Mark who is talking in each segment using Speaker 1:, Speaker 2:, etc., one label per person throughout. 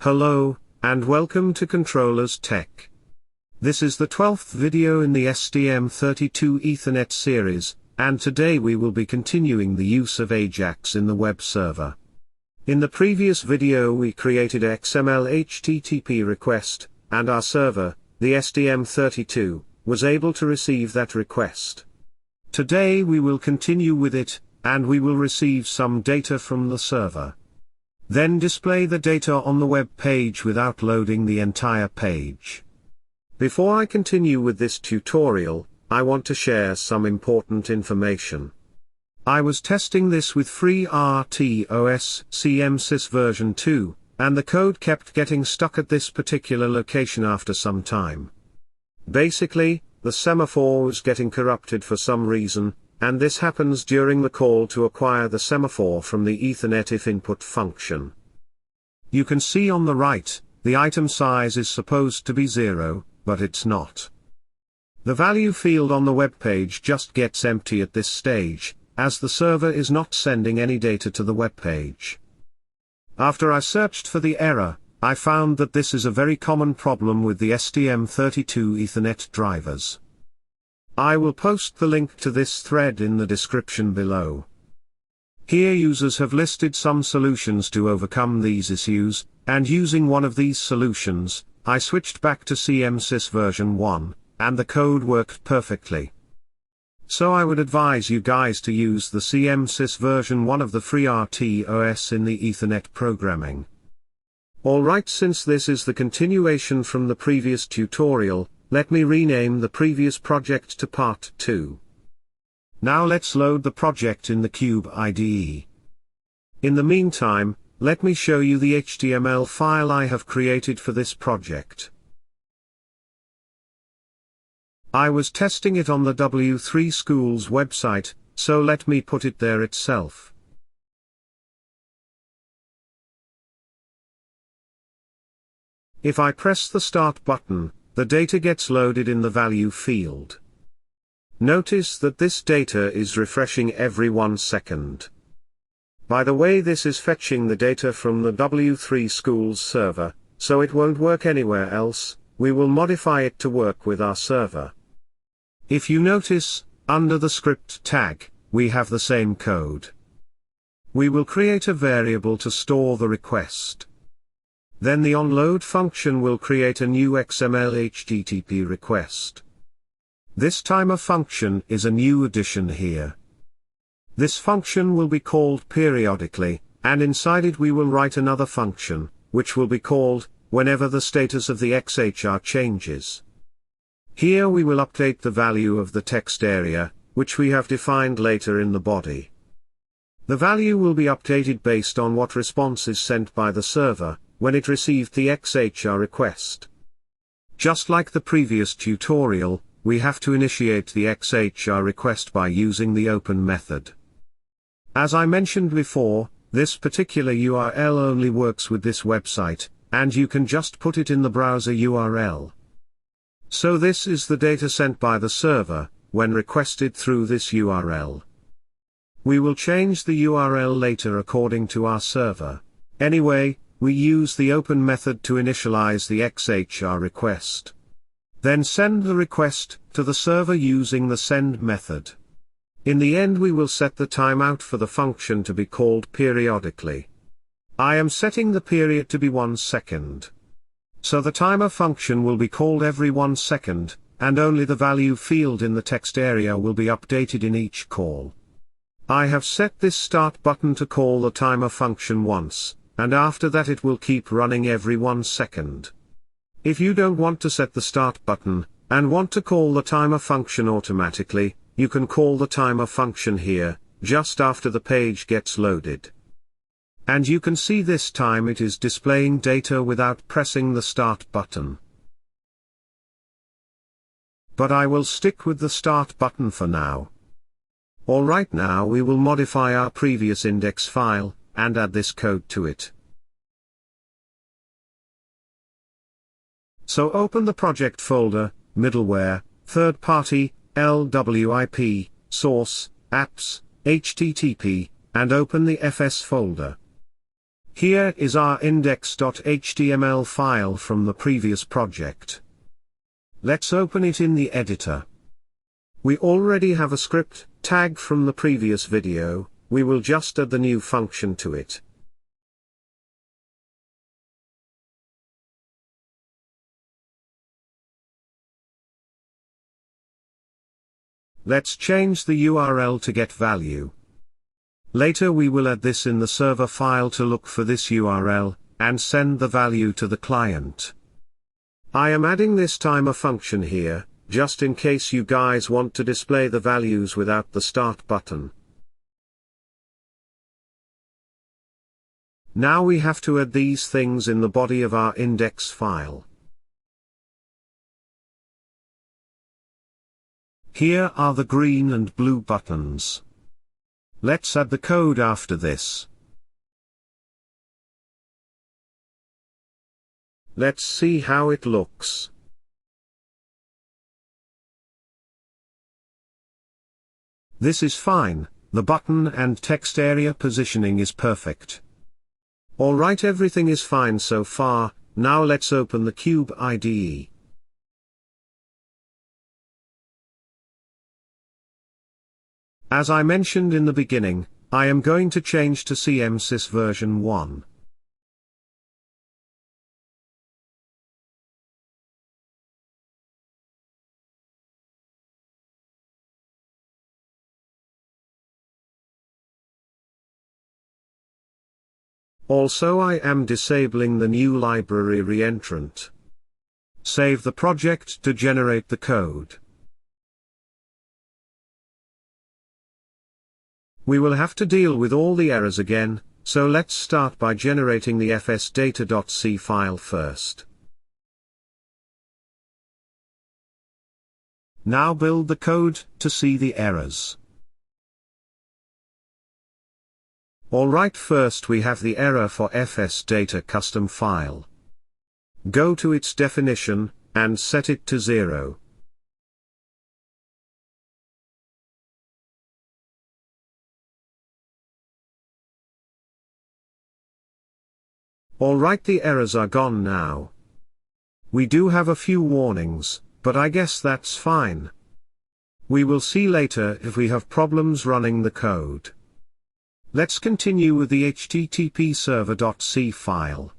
Speaker 1: Hello, and welcome to Controllers Tech. This is the 12th video in the STM32 Ethernet series, and today we will be continuing the use of AJAX in the web server. In the previous video we created XML HTTP request, and our server, the STM32, was able to receive that request. Today we will continue with it, and we will receive some data from the server. Then display the data on the web page without loading the entire page. Before I continue with this tutorial, I want to share some important information. I was testing this with FreeRTOS CMSys version 2, and the code kept getting stuck at this particular location after some time. Basically, the semaphore was getting corrupted for some reason, and this happens during the call to acquire the semaphore from the Ethernet if input function. You can see on the right, the item size is supposed to be 0, but it's not. The value field on the web page just gets empty at this stage, as the server is not sending any data to the web page. After I searched for the error, I found that this is a very common problem with the STM32 Ethernet drivers. I will post the link to this thread in the description below. Here users have listed some solutions to overcome these issues, and using one of these solutions, I switched back to CMSys version 1, and the code worked perfectly. So I would advise you guys to use the CMSys version 1 of the FreeRTOS in the Ethernet programming. Alright, since this is the continuation from the previous tutorial, let me rename the previous project to Part 2. Now let's load the project in the Cube IDE. In the meantime, let me show you the HTML file I have created for this project. I was testing it on the W3 Schools website, so let me put it there itself. If I press the Start button, the data gets loaded in the value field. Notice that this data is refreshing every 1 second. By the way, this is fetching the data from the W3 Schools server, so it won't work anywhere else. We will modify it to work with our server. If you notice, under the script tag, we have the same code. We will create a variable to store the request. Then the onload function will create a new XML HTTP request. This timer function is a new addition here. This function will be called periodically, and inside it we will write another function, which will be called whenever the status of the XHR changes. Here we will update the value of the text area, which we have defined later in the body. The value will be updated based on what response is sent by the server when it received the XHR request. Just like the previous tutorial, we have to initiate the XHR request by using the open method. As I mentioned before, this particular URL only works with this website, and you can just put it in the browser URL. So this is the data sent by the server, when requested through this URL. We will change the URL later according to our server. Anyway, we use the open method to initialize the XHR request. Then send the request to the server using the send method. In the end we will set the timeout for the function to be called periodically. I am setting the period to be 1 second. So the timer function will be called every 1 second, and only the value field in the text area will be updated in each call. I have set this start button to call the timer function once, and after that it will keep running every 1 second. If you don't want to set the start button, and want to call the timer function automatically, you can call the timer function here, just after the page gets loaded. And you can see this time it is displaying data without pressing the start button. But I will stick with the start button for now. Alright, now we will modify our previous index file, and add this code to it. So open the project folder, middleware, third party, LWIP, source, apps, HTTP, and open the FS folder. Here is our index.html file from the previous project. Let's open it in the editor. We already have a script tag from the previous video, we will just add the new function to it. Let's change the URL to getValue. Later we will add this in the server file to look for this URL, and send the value to the client. I am adding this time a function here, just in case you guys want to display the values without the start button. Now we have to add these things in the body of our index file. Here are the green and blue buttons. Let's add the code after this. Let's see how it looks. This is fine, the button and text area positioning is perfect. Alright, everything is fine so far, now let's open the Cube IDE. As I mentioned in the beginning, I am going to change to CMSIS version 1. Also, I am disabling the new library reentrant. Save the project to generate the code. We will have to deal with all the errors again, so let's start by generating the fsdata.c file first. Now build the code to see the errors. Alright, first we have the error for fsdata custom file. Go to its definition, and set it to 0. Alright, the errors are gone now. We do have a few warnings, but I guess that's fine. We will see later if we have problems running the code. Let's continue with the http server.c file.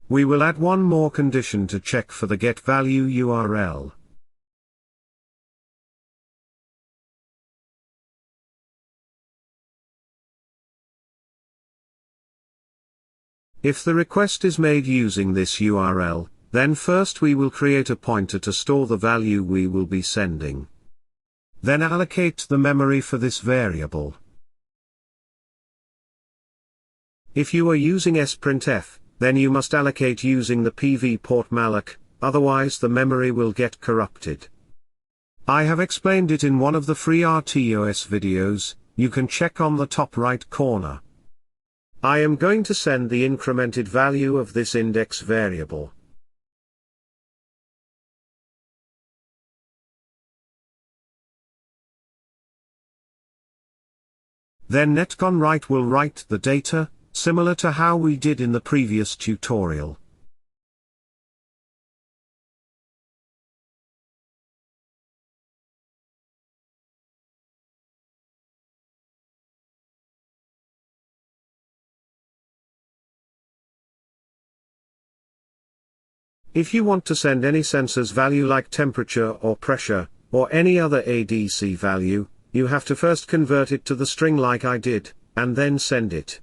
Speaker 1: We will add one more condition to check for the getValue URL. If the request is made using this URL, then first we will create a pointer to store the value we will be sending. Then allocate the memory for this variable. If you are using sprintf, then you must allocate using the PV port malloc, otherwise the memory will get corrupted. I have explained it in one of the free RTOS videos, you can check on the top right corner. I am going to send the incremented value of this index variable. Then NETCONN write will write the data, similar to how we did in the previous tutorial. If you want to send any sensors value like temperature or pressure, or any other ADC value, you have to first convert it to the string like I did, and then send it.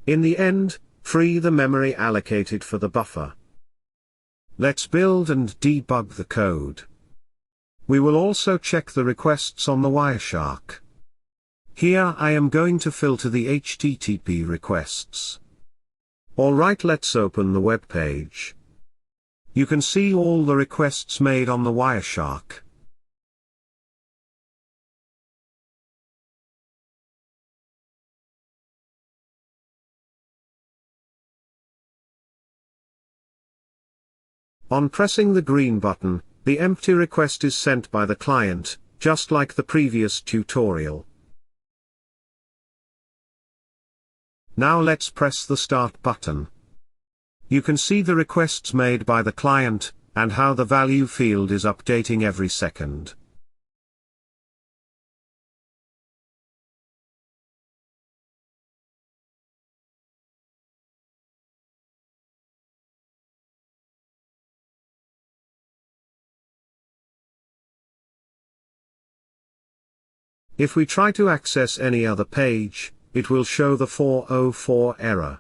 Speaker 1: In the end, free the memory allocated for the buffer. Let's build and debug the code. We will also check the requests on the Wireshark. Here I am going to filter the HTTP requests. Alright, let's open the web page. You can see all the requests made on the Wireshark. On pressing the green button, the empty request is sent by the client, just like the previous tutorial. Now let's press the Start button. You can see the requests made by the client, and how the value field is updating every second. If we try to access any other page, it will show the 404 error.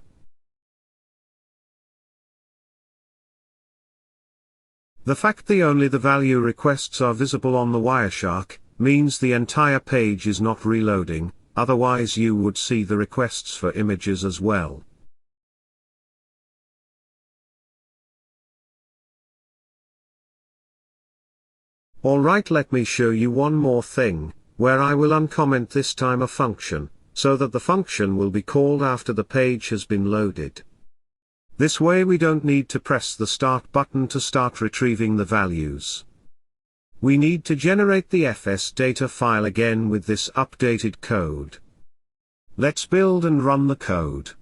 Speaker 1: The fact that only the value requests are visible on the Wireshark means the entire page is not reloading, otherwise you would see the requests for images as well. Alright, let me show you one more thing, where I will uncomment this time a function, so that the function will be called after the page has been loaded. This way we don't need to press the Start button to start retrieving the values. We need to generate the FS data file again with this updated code. Let's build and run the code.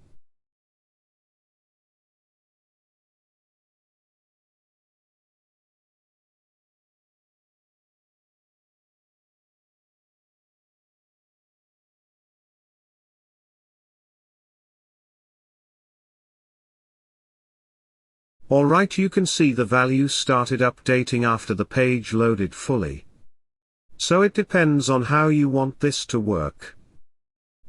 Speaker 1: Alright, you can see the values started updating after the page loaded fully. So it depends on how you want this to work.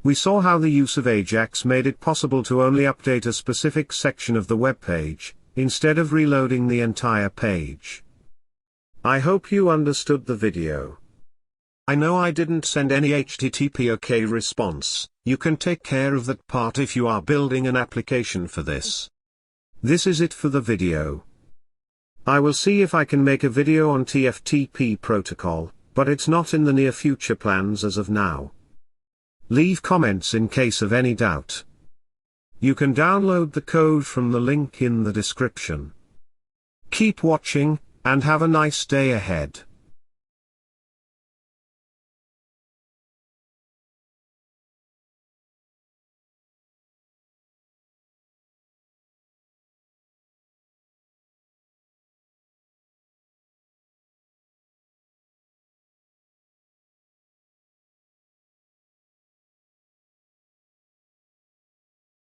Speaker 1: We saw how the use of AJAX made it possible to only update a specific section of the web page, instead of reloading the entire page. I hope you understood the video. I know I didn't send any HTTP OK response. You can take care of that part if you are building an application for this. This is it for the video. I will see if I can make a video on TFTP protocol, but it's not in the near future plans as of now. Leave comments in case of any doubt. You can download the code from the link in the description. Keep watching, and have a nice day ahead.